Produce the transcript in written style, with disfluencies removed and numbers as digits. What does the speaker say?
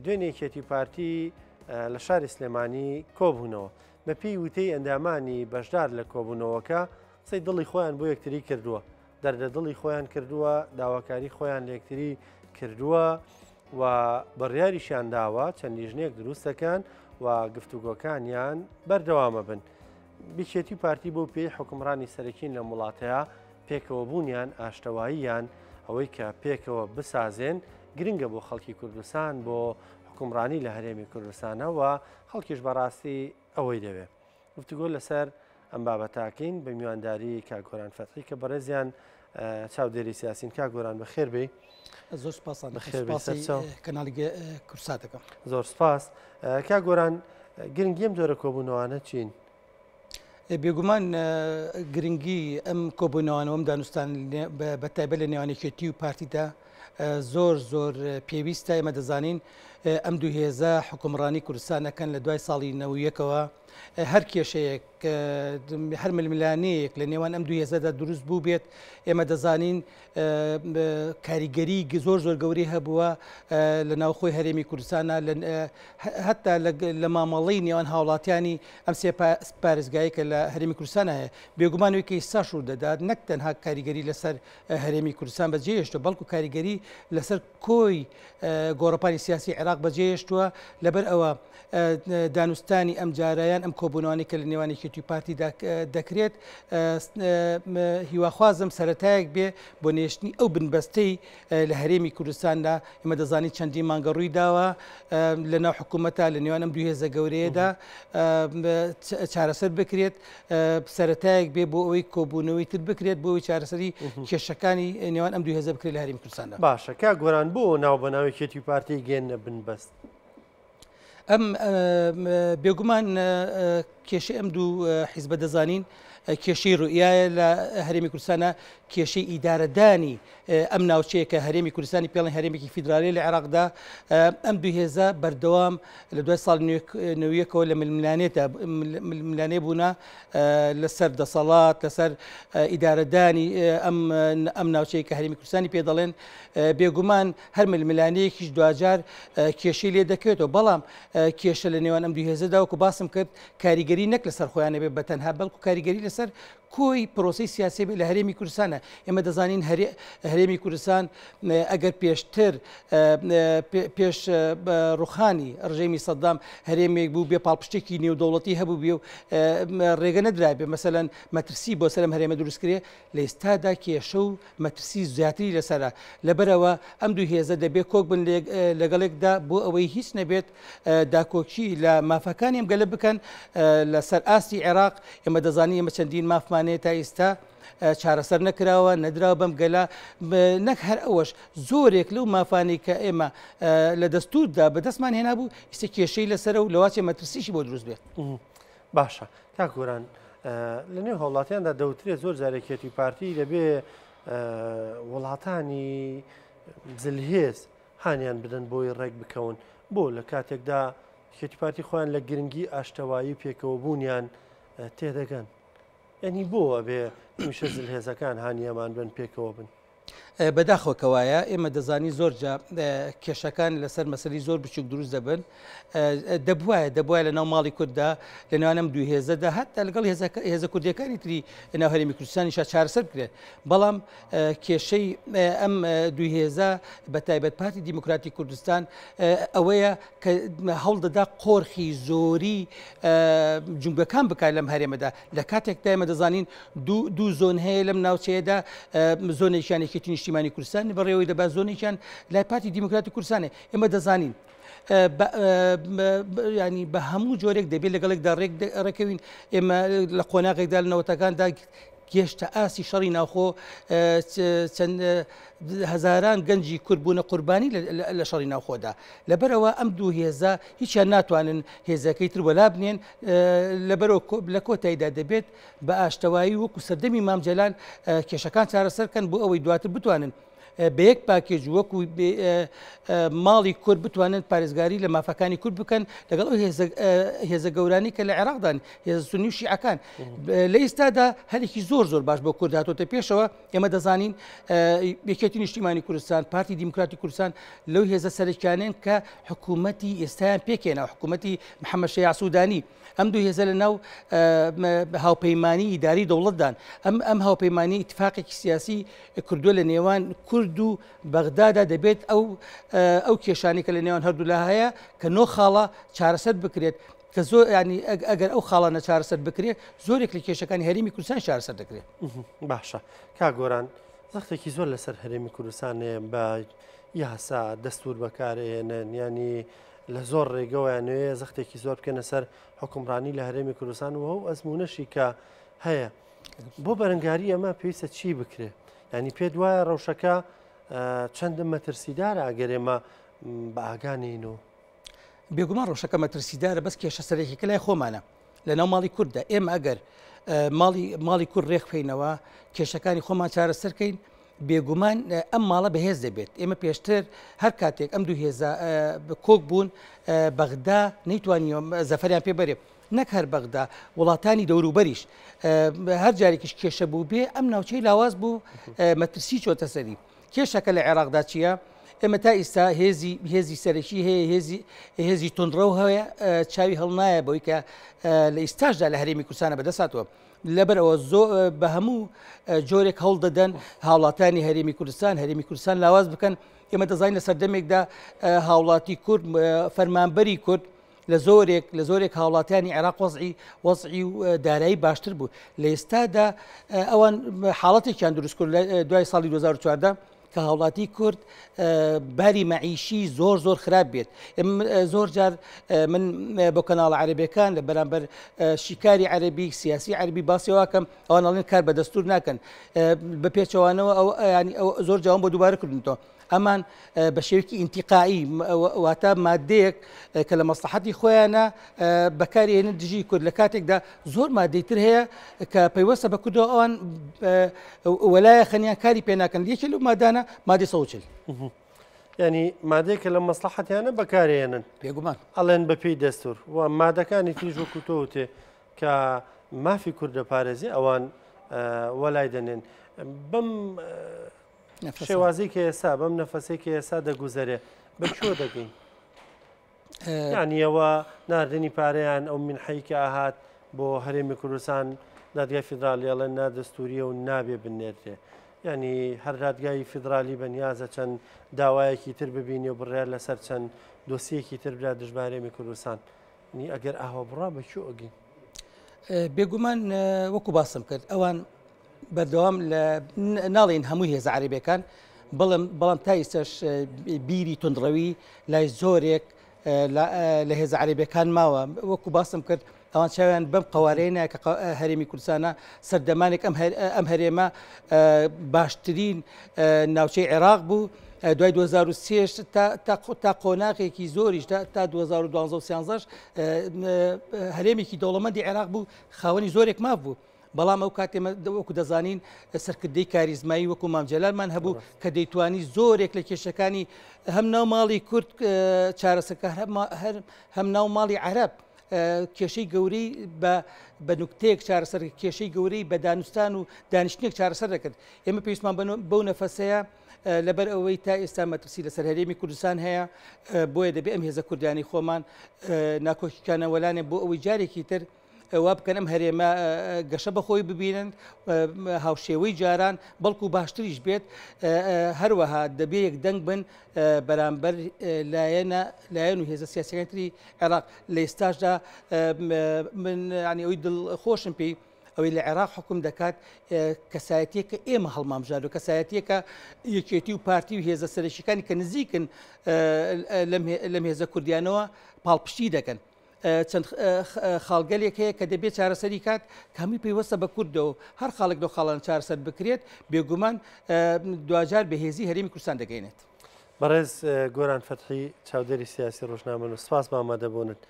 دوێنێ یەکێتی پارتی لە شاری سلێمانی کۆبوونەوە بە پێی وتەی ئەندامانی بەشدار لە کۆبوونەوەکە قسەی دڵی خۆیان بۆ یەکتری کردووە، دەردە دڵی خۆیان کردووە، داواکاری خۆیان لە یەکتری کردووە و بڕیاریشیان داوە چەندی ژنێک دروستەکان و گفتوگۆکانیان بەردەوامە بن. بیکێتی پارتی بۆ پێی حکومڕانی سەرەکین لە وڵاتەیە پێکەوە بوونیان ئاشتەواییان ئەوەی کە پێکەوە بسازێن گرنگە بۆ خەڵکی کوردستان بۆ حکومڕانی لە هەرێمی کوردستانە و خەڵکیش بەڕاستی ئەوەی دەوێت. گفتوگۆ لەسەر ئەم بابەتاکەین بە میوانداری کاگۆران فەتحی کە بەڕێزیان چاودێری سیاسین. کاگۆران بەخێر بێ. زۆر سپاس کەناڵی کورساتەکە. زۆر سپاس. کاگۆران گرنگیم جۆرە کۆبوونەوانە چین؟ بێگومان گرنگی ئەم کۆبوونەوانەوە ئەم دانوستان بەتایبەت لە نێوانێکێتی و پارتیدا زۆر زۆر پێویستە. ئێمە دەزانین ئەم دوو هێزە حکومڕانی کوردستانەکەن لە دوای ساڵی 91ەوە هەر کێشەیەک هەر ململانەیەک لە نێوان ئەم دوو هێزەدا دروست بوو بێت. ئێمە دەزانین کاریگەری زۆر زۆر گەورەی هەبووە لە ناوخۆی هەرێمی کوردستانە هەتا لە مامەڵەی نێوان هاوڵاتیانی ئەم سێ پارێزگایە کە لە هەرێمی کوردستان هەیە بێگومانەوەی کە ئێستا شوور دەدات نەک تەنها کاریگەری لەسەر هەرێمی کوردستان بەجێهێشتووە بەڵکو کاریگەری لەسەر کۆی گۆڕەپانی سیاسی عێراق بەجێهێشتووە. لەبەر ئەوە دانوستانی ئەم جارایان ئەم کۆبوونەوانی کە لە نێوانێکێتی و پارتی دەکرێت هیواخوازم سەرەتایەک بێ بۆ نێشتنی ئەو بنبەستەی لە هەرێمی کوردستاندا. ئێمە دەزانین چەندی مانگە ڕووی داوە لە ناو حکوومەتە لە نێوان ئەم دوو هێزە گەورەیەدا چارەسەر بکرێت، سەرەتایەک بێ بۆ ئەوەی کۆبوونەوەی تر بکرێت بۆ ئەوەی چارەسەری کێشەکانی نێوان ئەم دوو هێزە بکرێت لە هەرێمی کوردستاندا. باشە کاگۆران بۆ ناوبەناوێکێتی و پارتی گەێنە بنبەست. ئەم بێگومان کێشەی ئەم دوو حیزبە دەزانین کێشەی ڕوئایە لە هەرێمی کوردستانە کێشەی ئیدارەدانی ئەم ناوچەیە کە هەرێمی کوردستانی پێڵی هەرێمێکی فیدرالی لە عێراقدا ئەم دوو هێزە بەردەوام لە دوای ساڵی 91ەوە لە ململانێ بوونە لەسەر دەسەڵات لەسەر ئیدارەدانی ئەم ناوچەیە کە هەرێمی کوردستانی پێ دەڵێن. بێگومان هەر ململانەیەکیش دوجار کێشەی لێ دەکەوێتەوە، بەڵام کێشە لە نێوان ئەم دوو هێزەدا وەکو باسم کرد کاریگەری نەک لەسەر خۆیانە بێت بە تەنها بەڵکو کاریگەری لەسەر کۆی پرۆسی سیاسی لە هەرێمی کوردستانە. ئێمە دەزانین هەرێمی کوردستان ئەگەر پێشتر پێش ڕوخانی ڕژێمی سەدام هەرێمێک بوو بێ پاڵپشتێکی نێودەوڵەتی هەبوو بێ و ڕێگە نەدرای بێ مەسەلەن مەترسی بۆ سەرم هەرێمە دروستکرێ لە ئێستادا کێشە و مەترسی زیاتری لەسەرە. لەبەرەوە ئەم دوو هێزە دەبێت کۆک بن لەگەڵێکدا بۆ ئەوەی هیچ نەبێت داکۆکی لە مافەکانی ئەم گەلە بکەن لەسەر ئاستی عێراق. ئێمە دەزانین ئێمە چەندین مافمانەیە تا ئێستا چارەسەر نەکراوە نەدراوە بەم گەلا نەک هەر ئەوەش زۆرێک لەو مافانەی کە ئێمە لە دەستوردا بەدەستمان هێنا بوو ئێستا کێشەی لەسەر و لەواچێ مەترسیشی بۆ دروست بێت. باشە کاگۆران لە نێو هەوڵاتیاندا دەوترێت زۆر جارێکێتی پارتی دەبێ وڵاتانی جلهێز هانیان بدەن بۆی ڕێک بکەون بۆ لە کاتێکدا کێتی پارتی خۆیان لە گرنگی ئاشتەوایی پێکەوە بوونیان تێدەگەن. ئەنی بۆ ئەبێ میشە زلهێزەکان هانیەمان بن پێکەوە بن. بەداخۆکەوایە ئێمە دەزانی زۆرجا کێشەکان لەسەر مەسەری زۆر بچوک دروست دەبن. دەبواە لە ناو ماڵی کووردا لە نێوانم دوو هێزەدا هەتا لەگەڵ هێزە کوردیەکانی تری ناو هەرێمی کوردستانیشا چارەسەر بکرێت. بەڵام کێشەی ئەم دوو هێزە بەتایبەت پارتی دیموکراتی کوردستان ئەوەیە کە هەوڵ دەدا قۆرخی زۆری جونگەکان بکات لەم هەرێمەدا. لە کاتێکدا ئێمە دەزانین دوو زۆن هەیە لەم ناوچەیەدا زۆنێکیانێکی نیشتیمانی کوردستان بەڕێوەی دەبات زۆنێکیان لای پارتی دیموکراتی کوردستانێ. ئێمە دەزانین ینی بە هەموو جۆرێک دەبێت لەگەڵێکدا ڕێکەوین. ئێمە لە قۆناغێکدا لە نەوەتەکاندا گەشتە ئاسی شەڕی ناوخۆ چەند هەزاران گەنجی کورد بوونە قوربانی لە شەڕی ناوخۆدا. لەبەرەوە ئەم دوو هێزە هیچیان ناتوانن هێزەکەی تر وەلا بنێن. لەبەرەوە لە کۆتاییدا دەبێت بە ئاشتەوایی وەکو سەردەمی مام جەلال کێشەکان چارەسەرکەن بۆ ئەوەی دواتر بتوانن بە یەک پاکێج وەکو ماڵی کورد بتوانن پارێزگاری لە مافەکانی کورد بکەن لەگەڵ ئەو هێزە گەورانی کە لە عێراقدان هێزە سونی و شیعەکان لە ئێستادا هەرێکی زۆر باش بۆ کورد هاتۆتە پێشەوە ئێمە دەزانین یەکێتی نیشتیمانی کوردستان پارتی دیموکراتی کوردستان لەو هێزە سەرکیانێن کە حکوومەتی ئێستایان پێکێنا حکوومەتی محەممەد شەیع سوودانی ئەم دوو هێزە لە ناو هاوپەیمانی ئیداری دەوڵەتدان ئەم هاوپەیمانی ئیتفاقێکی سیاسی کردووە لە نێوان کورد و بەغدادا دەبێت ئەو کێشانی کە لە نێوان هەردوو لا هەیە کە نۆ خاڵە چارەسەر بکرێت کە زۆر ینی ئەگەر ئەو خاڵانە چارەسەر بکرێت زۆرێک لە کێشەکانی هەرێمی کوردستان چارەسەر دەکرێت. باشە کاگۆران زەختێکی زۆر لەسەر هەرێمی کوردستانێ بە یاسا دەستور بەکارهێنن ینی لە زۆر ڕێگەوەیانوێ زەختێکی زۆر بکەنە سەر حکومڕانی لە هەرێمی کوردستان و ئەو ئەزمونەشی کە هەیە بۆ بەرەنگاری ئەمە پێویستە چی بکرێ ینی پێ دوایە ڕەوشەکە چەندە مەترسیدارە ئەگەر ئێمە بە ئاگانینەوە بێگومان ڕۆژەکە مەترسیدارە بەس کێشە سەرێکیکە لای خۆمانە لە ناو ماڵی کورددا ئێمە ئەگەر ماڵی کورد ڕێکخینەوە کێشەکانی خۆمان چارەسەرکەین بێگومان ئەم ماڵە بەهێز دەبێت ئێمە پێشتر هەر کاتێک ئەم دوو هێزە کۆک بوون بەغدا نەیتوانیوە زەفەریان پێبەرێ نەک هەر بەغدا وڵاتانی دەوروبەریش هەر جارێکیش کێشە بوو بێ ئەم ناوچەی لاواز بوو مەترسی چۆتە سەری کێشەکە لە عێراقدا چییە؟ ئێمە تا ئێستا هێزی سەرەکی هەیە هێزی تۆندڕە و هەیە چاوی هەڵنایە بەوەی کە لە ئێستاشدا لە هەرێمی کوردستانە بەدەساتەوە لەبەرەوە بە هەموو جۆرێک هەوڵ دەدەن هاوڵاتانی هەرێمی کوردستان لاواز بکەن ئێمە دەزانین لە سەردەمێکدا هاوڵاتی کورد فەرمانبەری کورد لە زۆرێک هاوڵاتیانی عێراق وەزعی و دارایی باشتر بوو لە ئێستادا ئەوان حاڵەتێکیان دروست کرد لە دوای ساڵی 2014 کە هاوڵاتی کورد باری مەعیشی زۆر خراپ بێت زۆر جار من بۆ کەناڵە عەرەبیەکان لە بەرامبەر شیکاری عەرەبی سیاسی عەربی باسیەوەکەم ئەوان ئەڵێن کار بە دەستور ناکەن بە پێچەوانەوە ئەو زۆر جاوان بۆ دووبارە کردنەوە ئەمان بە شێوەیەکی ئینتیقائی واتە مادەیەک کە لە مەسلحەتی خۆیانە بەکارهێنن دژی کورد لە کاتێکدا زۆر مادەیتر هەیە کە پەیوەستە بە کوردەوە ئەوان وەلایە خەنیان کاری پێ ناکەن یەکێک لەو مادانە مادەی 140 ینی مادەیەکە لە مەسلحەتیانە بەکارهێنن بێگومان ئەڵێن بەپێی دەستور و مادەکانی تریژ وەکو تۆوتێ کە مافی کورد دەپارێزی ئەوان وەلای دەنێن بەم شێوازی کە ئێستا بەم نەفەسەی کە ئێستا دەگوزەرێ بە چۆ دەگەین یانیەوە ناردنی پارەیان ئەو منحەی کە ئاهات بۆ هەرێمی کوردستان دادگای فیدرالی ئەڵێن نادەستوریە و نابێ بنێرێ ینی هەر دادگای فیدرالی بەنیازە چەند داوایەکی تر ببینی و بڕیار لەسەر چەند دۆسیەکی تر برا دژبار هەرێمی کوردستان نی ئەگەر ئاوا بڕا بە چۆ ئەگەین بێگومان وەکو باسم کرد ئەوان بەردەوام ناڵێن هەموو هێزە عەرەبیەکان بەڵام تا ئێستاش بیری تندڕەوی لای زۆرێک لە هێزە عەرەبیەکان ماوە وەکو باسم کرد ئەوان چاویان بەم قوارەیە کە هەرێمی کوردستانە سەردەمانێک ئەم هەرێمە باشترین ناوچەی عێراق بوو دوای 2023 تا قۆناغێکی زۆریش تا 2012 هەرێمێکی دەوڵەمەندی عێراق بوو خاوەنی زۆرێک ماف بوو بەڵام ئەو کاتێمە وەکو دەزانین سەرکردەی کاریزمایی وەکو مامجەلالمان هەبوو کە دەیتوانی زۆرێک لە کێشەکانی هەم ناو ماڵی کورد چارەسەرکە هەم ناو ماڵی عەرەب کێشەی گەورەی بە نوکتەیەک چارەسەر کێشەی گەورەی بە دانوستان و دانیشتنێک چارەسەر دەکرد ئێمە پێویستمان بەو نەفەسەیە لەبەر ئەوەی تا ئێستا مەترسی لەسەر هەرێمی کوردستان هەیە بۆیە دەبێت ئەم هێزە کوردانی خۆمان ناکۆکیکانە وەلانێ بۆ ئەوەی جارێکی تر وا بکەن ئەم هەرێمە گەشە بەخۆی ببینن هاوشێوەی جاران بەڵکو باشتریش بێت هەروەها دەبێ یەک دەنگ بن بەرامبەر لایەن و هێزە سیاسیەکانی تری عێراق لە ئێستاشدا من ینی ئەوەی دڵخۆشم پێی ئەوەی لە عێراق حکوم دەکات کەسایەتیەکە ئێمە هەڵمامژار و کەسایەتیەکە یەکێتی و پارتی و هێزە سەرۆکیەکانی کە نزیکن لەم هێزە کوردیانەوە پاڵپشتی دەکەن چەند خاڵگەلێک هەیە کە دەبێت چارەسەری کات کامی پێیوەستە بە کوردەوە هەر خاڵێک دو خاڵان چارەسەر بکرێت بێگومان دوجار بەهێزی هەرێمی کوردستان دەگەینێت. بەڕێز گۆران فەتحی چاودێری سیاسی ڕۆژنامە و سپاس بە ئامادەبوونت.